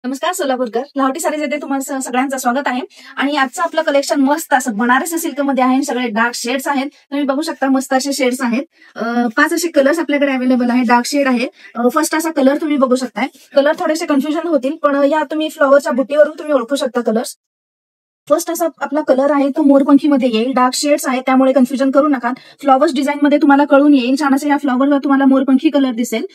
नमस्कार सोलापूरकर, लाहोटी सारीज येथे तुम्हाला सगळ्यांचं स्वागत आहे. आणि आजचं आपलं कलेक्शन मस्त असं बनारसी सिल्क मध्ये आहे. सगळे डार्क शेड्स आहेत. तुम्ही बघू शकता मस्त असे शेड्स आहेत. 5 असे कलर्स आपल्याकडे अवेलेबल आहे. डार्क शेड आहे. फर्स्ट असा कलर तुम्ही बघू शकताय. कलर थोडेसे कन्फ्युजन होतील, पण या तुम्ही फ्लॉवरच्या बुट्टीवरून तुम्ही ओळखू शकता कलर्स. फर्स्ट असा आपला कलर आहे तो मोरपंखी मध्ये येईल. डार्क शेड्स आहे त्यामुळे कन्फ्युजन करू नका. फ्लॉवर्स डिझाईन मध्ये तुम्हाला कळून येईल. छान असे या फ्लॉवरवर तुम्हाला मोरपंखी कलर दिसेल.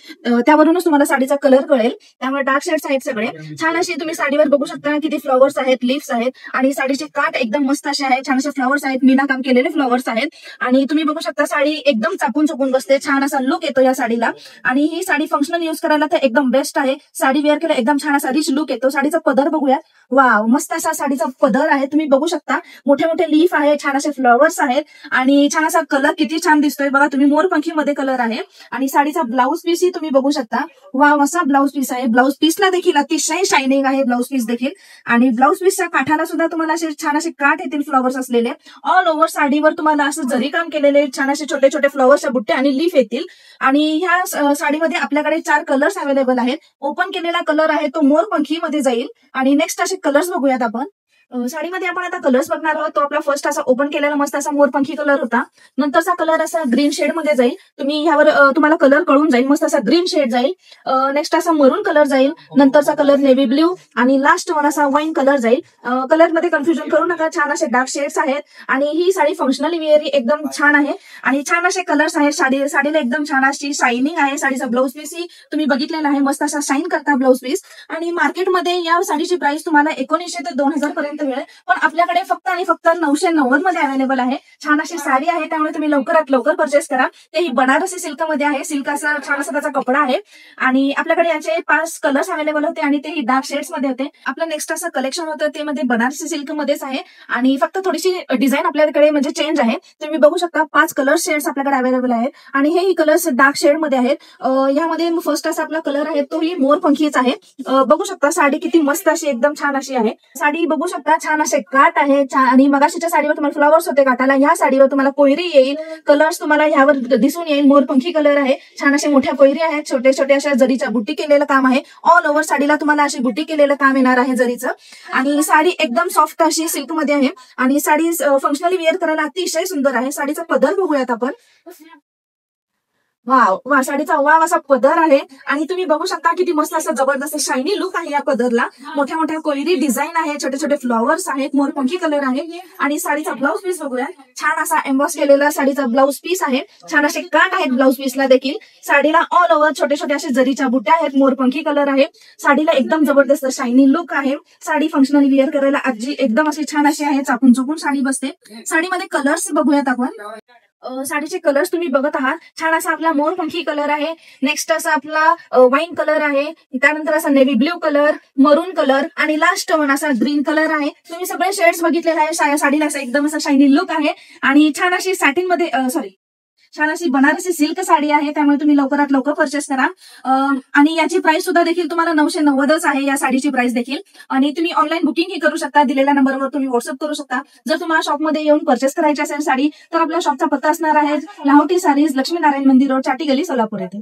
त्यावरूनच तुम्हाला साडीचा कलर कळेल. त्यामुळे डार्क शेड्स आहेत सगळे. छान अशी तुम्ही साडीवर बघू शकता किती फ्लॉवर्स आहेत, लीव्स आहेत आणि साडीचे काठ एकदम मस्त असे आहेत. छान असे फ्लॉवर्स आहेत, मीना काम केलेले फ्लॉवर्स आहेत. आणि तुम्ही बघू शकता साडी एकदम चापून चुकून बसते. छान असा लुक येतो या साडीला. आणि ही साडी फंक्शनल यूज करायला तर एकदम बेस्ट आहे. साडी वेअर केला एकदम छान असा रिच लुक येतो. साडीचा पदर बघूया. वाव, मस्त असा साडीचा पदर आहे. तुम्ही बघू शकता मोठे मोठे लीफ आहे, छान असे फ्लॉवर्स आहेत आणि छान असा कलर किती छान दिसतोय बघा. तुम्ही मोरपंखी मध्ये कलर आहे. आणि साडीचा ब्लाऊज पीस ही तुम्ही बघू शकता. वाव, असा ब्लाऊज पीस आहे. ब्लाऊज पीसला देखील अतिशय शायनिंग आहे ब्लाऊज पीस देखील. आणि ब्लाऊज पीसच्या काठाला सुद्धा तुम्हाला असे छान असे काठ येतील फ्लॉवर्स असलेले. ऑल ओव्हर साडीवर तुम्हाला असं जरी काम केलेले छान असे छोटे छोटे फ्लॉवर्सच्या बुट्टे आणि लीफ येतील. आणि ह्या साडीमध्ये आपल्याकडे 4 कलर्स अवेलेबल आहेत. ओपन केलेला कलर आहे तो मोरपंखी मध्ये जाईल. आणि नेक्स्ट असे कलर्स बघूयात आपण. साडीमध्ये आपण आता कलर्स बघणार आहोत. तो आपला फर्स्ट असा ओपन केलेला मस्त असा मोरपंखी कलर होता. नंतरचा कलर असा ग्रीन शेड मध्ये जाईल. तुम्ही ह्यावर तुम्हाला कलर कळून जाईल. मस्त असा ग्रीन शेड जाईल. नेक्स्ट असा मरून कलर जाईल. नंतरचा कलर नेव्ही ब्ल्यू आणि लास्ट वन असा वाईन कलर जाईल. कलर मध्ये कन्फ्युजन करू नका. छान असे डार्क शेड्स आहेत. आणि ही साडी फंक्शनली वेअर एकदम छान आहे. आणि छान असे कलर्स आहेत. साडीला एकदम छान अशी शायनिंग आहे. साडीचा ब्लाऊज पीस ही तुम्ही बघितलेला आहे. मस्त असा शाईन करता ब्लाऊज पीस. आणि मार्केटमध्ये या साडीची प्राइस तुम्हाला 1900 ते 2000 पर्यंत मिळेल. पण आपल्याकडे फक्त आणि फक्त 990 मध्ये अवेलेबल आहे. छान अशी साडी आहे त्यामुळे तुम्ही लवकरात लवकर परचेस करा. ते ही बनारसी सिल्क मध्ये आहे. सिल्क असा छान असा त्याचा कपडा आहे. आणि आपल्याकडे याचे 5 कलर्स अवेलेबल होते आणि ते ही डार्क शेड्स मध्ये होते. आपलं नेक्स्ट असं कलेक्शन होतं ते मध्ये बनारसी सिल्क मध्येच आहे. आणि फक्त थोडीशी डिझाईन आपल्याकडे म्हणजे चेंज आहे. तुम्ही बघू शकता 5 कलर शेड्स आपल्याकडे अवेलेबल आहेत. आणि हे कलर्स डार्क शेड मध्ये आहेत. यामध्ये फर्स्ट असा आपला कलर आहे तो ही मोरपंखीच आहे. बघू शकता साडी किती मस्त अशी एकदम छान अशी आहे. साडी बघू शकता छान असे काठ आहे. आणि मगाशीच्या साडीवर तुम्हाला फ्लॉवर्स होते काठाला. ह्या साडीवर तुम्हाला कोयरी येईल. कलर्स तुम्हाला ह्यावर दिसून येईल. मोरपंखी कलर आहे. छान अशा मोठ्या कोयरी आहेत. छोटे छोटे अशा जरीच्या बुट्टी केलेलं काम आहे. ऑल ओव्हर साडीला तुम्हाला अशी बुट्टी केलेलं काम येणार आहे जरीचं. आणि साडी एकदम सॉफ्ट अशी सिल्क मध्ये आहे. आणि साडी फंक्शनली वेअर करायला अतिशय सुंदर आहे. साडीचा पदर बघूयात आपण. वाव वा, साडीचा वाव असा पदर आहे. आणि तुम्ही बघू शकता किती मस्त असा जबरदस्त शायनी लुक आहे या पदरला. मोठ्या मोठ्या कोयरी डिझाईन आहे. छोटे छोटे फ्लॉवर्स आहेत. मोरपंखी कलर आहे. आणि साडीचा ब्लाऊज पीस बघूया. छान असा एम्बॉस केलेला साडीचा ब्लाऊज पीस आहे. छान असे काठ आहेत ब्लाऊज पीसला देखील. साडीला ऑल ओव्हर छोटे छोटे असे जरीच्या बुट्या आहेत. मोरपंखी कलर आहे. साडीला एकदम जबरदस्त शायनी लुक आहे. साडी फंक्शनली वेअर करायला आजी एकदम अशी छान अशी आहे. चापून चुकून साडी बसते. साडीमध्ये कलर्स बघूयात आपण. साडीचे कलर्स तुम्ही बघत आहात. छान असा आपला मोरपंखी कलर आहे. नेक्स्ट असा आपला वाईन कलर आहे. त्यानंतर असा नेव्ही ब्ल्यू कलर, मरून कलर आणि लास्ट वन असा ग्रीन कलर आहे. तुम्ही सगळे शेड्स बघितलेले आहे. साडीला असा एकदम असा शायनी लुक आहे. आणि छान अशी सॅटिन मध्ये छान अशी बनारसी सिल्क साडी आहे. त्यामुळे तुम्ही लवकरात लवकर परचेस करा. आणि याची प्राइस सुद्धा देखील तुम्हाला 990च आहे या साडीची प्राइस देखील. आणि तुम्ही ऑनलाईन बुकिंग ही करू शकता. दिलेल्या नंबरवर तुम्ही व्हॉट्सअप करू शकता. जर तुम्हाला शॉपमध्ये येऊन परचेस करायची असेल साडी तर आपल्या शॉपचा पत्ता असणार आहे लाहोटी सारीज, लक्ष्मीनारायण मंदिर रोड, चाटी गली, सोलापूर येथे.